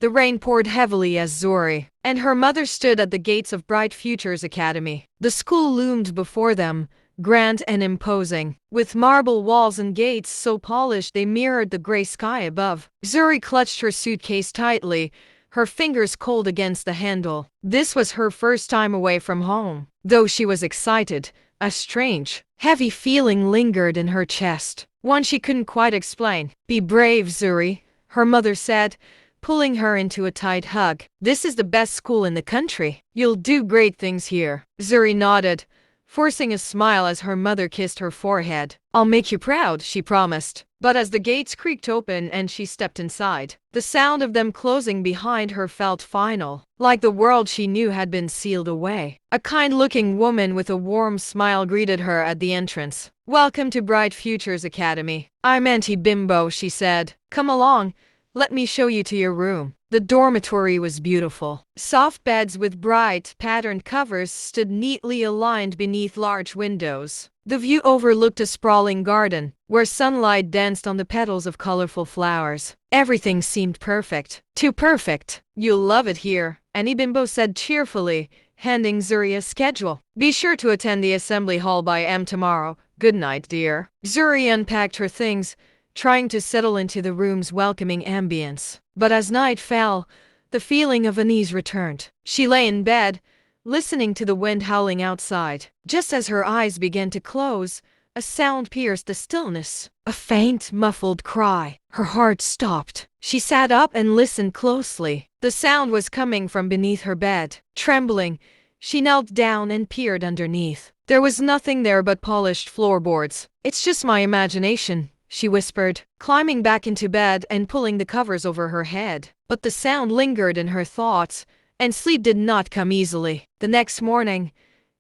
The rain poured heavily as Zuri and her mother stood at the gates of Bright Futures Academy. The school loomed before them, grand and imposing, with marble walls and gates so polished they mirrored the gray sky above. Zuri clutched her suitcase tightly, her fingers cold against the handle. This was her first time away from home. Though she was excited, a strange, heavy feeling lingered in her chest, one she couldn't quite explain. "Be brave, Zuri," her mother said, pulling her into a tight hug. "This is the best school in the country. You'll do great things here." Zuri nodded, forcing a smile as her mother kissed her forehead. "I'll make you proud," she promised. But as the gates creaked open and she stepped inside, the sound of them closing behind her felt final, like the world she knew had been sealed away. A kind-looking woman with a warm smile greeted her at the entrance. "Welcome to Bright Futures Academy. I'm Auntie Bimbo," she said. "Come along. Let me show you to your room." The dormitory was beautiful. Soft beds with bright, patterned covers stood neatly aligned beneath large windows. The view overlooked a sprawling garden, where sunlight danced on the petals of colorful flowers. Everything seemed perfect. Too perfect. "You'll love it here," Auntie Bimbo said cheerfully, handing Zuri a schedule. "Be sure to attend the assembly hall by M tomorrow. Good night, dear." Zuri unpacked her things, trying to settle into the room's welcoming ambience. But as night fell, the feeling of unease returned. She lay in bed, listening to the wind howling outside. Just as her eyes began to close, a sound pierced the stillness. A faint, muffled cry. Her heart stopped. She sat up and listened closely. The sound was coming from beneath her bed. Trembling, she knelt down and peered underneath. There was nothing there but polished floorboards. "It's just my imagination," she whispered, climbing back into bed and pulling the covers over her head. But the sound lingered in her thoughts, and sleep did not come easily. The next morning,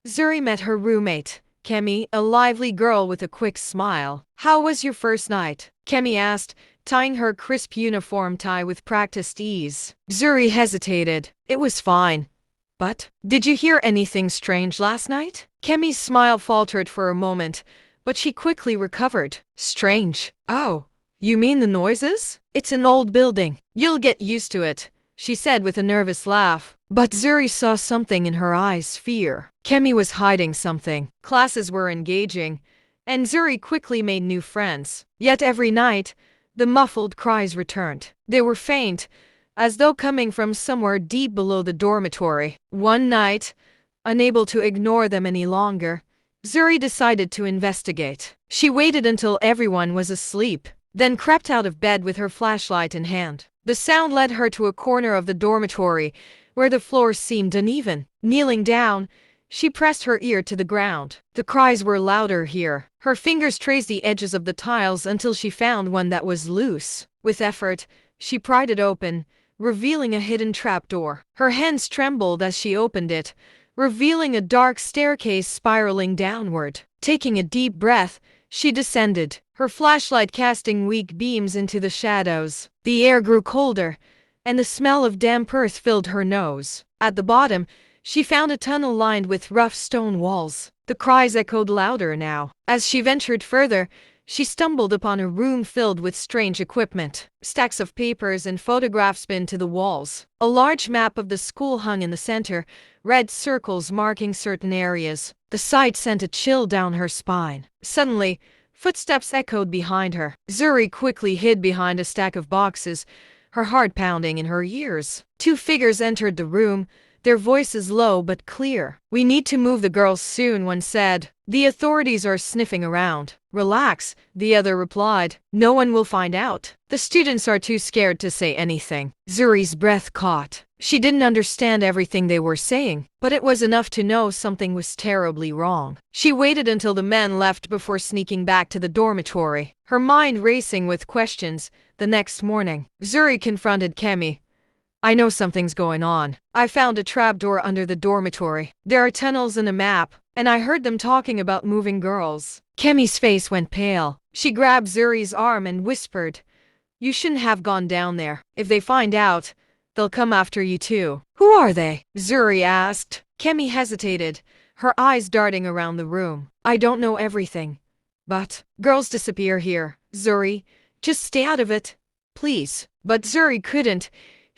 Zuri met her roommate, Kemi, a lively girl with a quick smile. "How was your first night?" Kemi asked, tying her crisp uniform tie with practiced ease. Zuri hesitated. "It was fine. But, did you hear anything strange last night?" Kemi's smile faltered for a moment, but she quickly recovered. "Strange? Oh, you mean the noises? It's an old building. You'll get used to it," she said with a nervous laugh. But Zuri saw something in her eyes, fear. Kemi was hiding something. Classes were engaging, and Zuri quickly made new friends. Yet every night, the muffled cries returned. They were faint, as though coming from somewhere deep below the dormitory. One night, unable to ignore them any longer, Zuri decided to investigate. She waited until everyone was asleep, then crept out of bed with her flashlight in hand. The sound led her to a corner of the dormitory where the floor seemed uneven. Kneeling down, she pressed her ear to the ground. The cries were louder here. Her fingers traced the edges of the tiles until she found one that was loose. With effort, she pried it open, revealing a hidden trapdoor. Her hands trembled as she opened it, revealing a dark staircase spiraling downward. Taking a deep breath, she descended, her flashlight casting weak beams into the shadows. The air grew colder, and the smell of damp earth filled her nose. At the bottom, she found a tunnel lined with rough stone walls. The cries echoed louder now. As she ventured further, she stumbled upon a room filled with strange equipment. Stacks of papers and photographs pinned to the walls. A large map of the school hung in the center, red circles marking certain areas. The sight sent a chill down her spine. Suddenly, footsteps echoed behind her. Zuri quickly hid behind a stack of boxes, her heart pounding in her ears. Two figures entered the room, their voices low but clear. "We need to move the girls soon," one said. "The authorities are sniffing around." "Relax," the other replied. "No one will find out. The students are too scared to say anything." Zuri's breath caught. She didn't understand everything they were saying, but it was enough to know something was terribly wrong. She waited until the men left before sneaking back to the dormitory, her mind racing with questions. The next morning, Zuri confronted Kemi. "I know something's going on. I found a trapdoor under the dormitory. There are tunnels and a map, and I heard them talking about moving girls." Kemi's face went pale. She grabbed Zuri's arm and whispered, "You shouldn't have gone down there. If they find out, they'll come after you too." "Who are they?" Zuri asked. Kemi hesitated, her eyes darting around the room. "I don't know everything. But girls disappear here. Zuri, just stay out of it, please." But Zuri couldn't.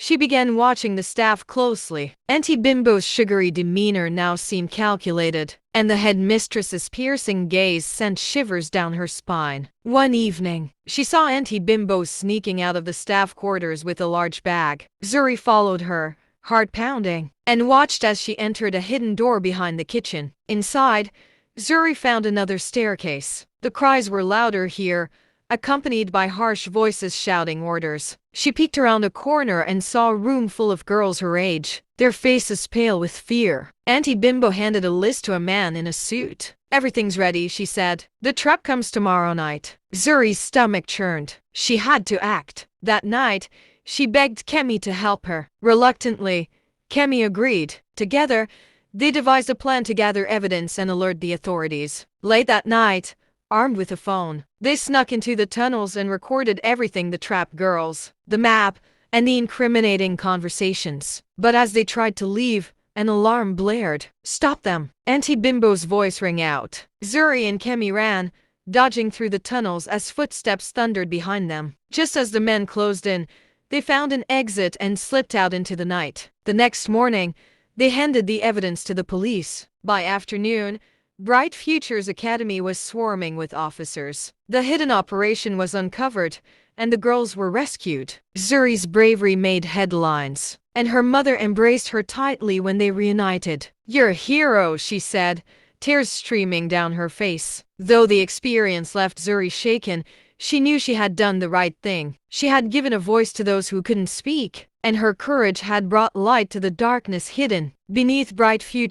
She began watching the staff closely. Auntie Bimbo's sugary demeanor now seemed calculated, and the headmistress's piercing gaze sent shivers down her spine. One evening, she saw Auntie Bimbo sneaking out of the staff quarters with a large bag. Zuri followed her, heart pounding, and watched as she entered a hidden door behind the kitchen. Inside, Zuri found another staircase. The cries were louder here, accompanied by harsh voices shouting orders. She peeked around a corner and saw a room full of girls her age, their faces pale with fear. Auntie Bimbo handed a list to a man in a suit. "Everything's ready," she said. "The truck comes tomorrow night." Zuri's stomach churned. She had to act. That night, she begged Kemi to help her. Reluctantly, Kemi agreed. Together, they devised a plan to gather evidence and alert the authorities. Late that night, armed with a phone, they snuck into the tunnels and recorded everything: the trapped girls, the map, and the incriminating conversations. But as they tried to leave, an alarm blared. "Stop them!" Auntie Bimbo's voice rang out. Zuri and Kemi ran, dodging through the tunnels as footsteps thundered behind them. Just as the men closed in, they found an exit and slipped out into the night. The next morning, they handed the evidence to the police. By afternoon, Bright Futures Academy was swarming with officers. The hidden operation was uncovered, and the girls were rescued. Zuri's bravery made headlines, and her mother embraced her tightly when they reunited. "You're a hero," she said, tears streaming down her face. Though the experience left Zuri shaken, she knew she had done the right thing. She had given a voice to those who couldn't speak, and her courage had brought light to the darkness hidden beneath Bright Futures.